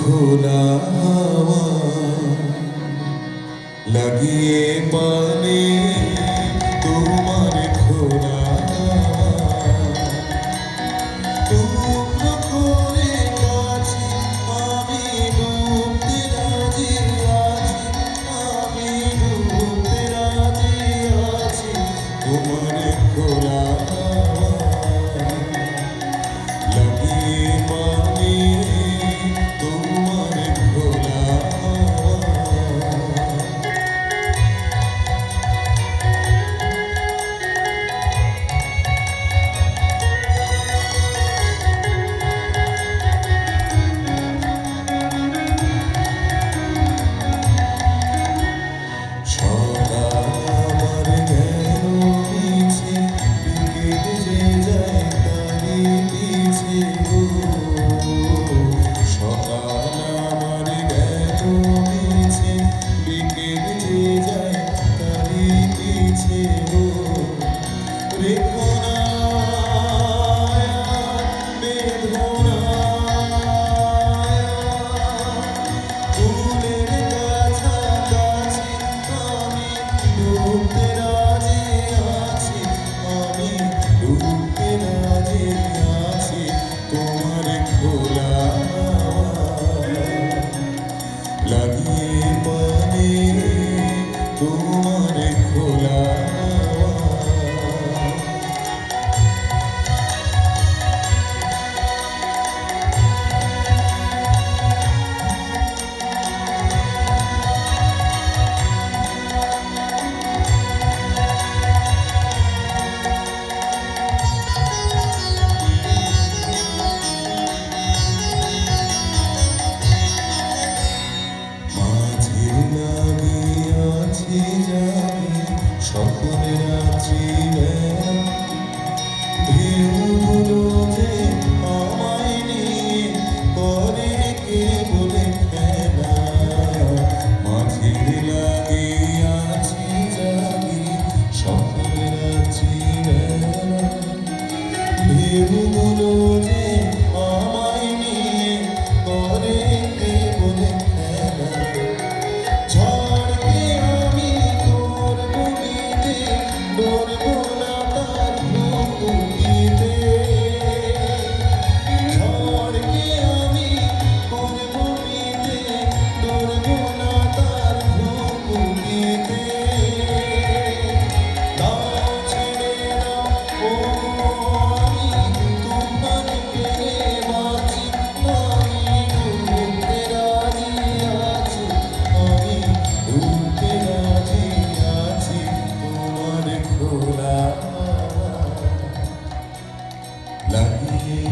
খোলা হাওয়া লাগিয়ে পানে তোমার খোলা করে কাছে আমি ডুবতে রাজি আছি, আমি ডুবতে রাজি আছি তোমার খোলা লাগিয়ে পানে তোমার খোলা লাগিয়ে পানে তোমার খোলা সকল রাত্রি ঢেউগুলো যে আমায় নিয়ে করে কে বলে খেলা মাঝের লাগে আছি জাগি সকল রাত্রি ঢেউগুলো যে আমায় নিয়ে করে কে বলে খেলা লাগিয়ে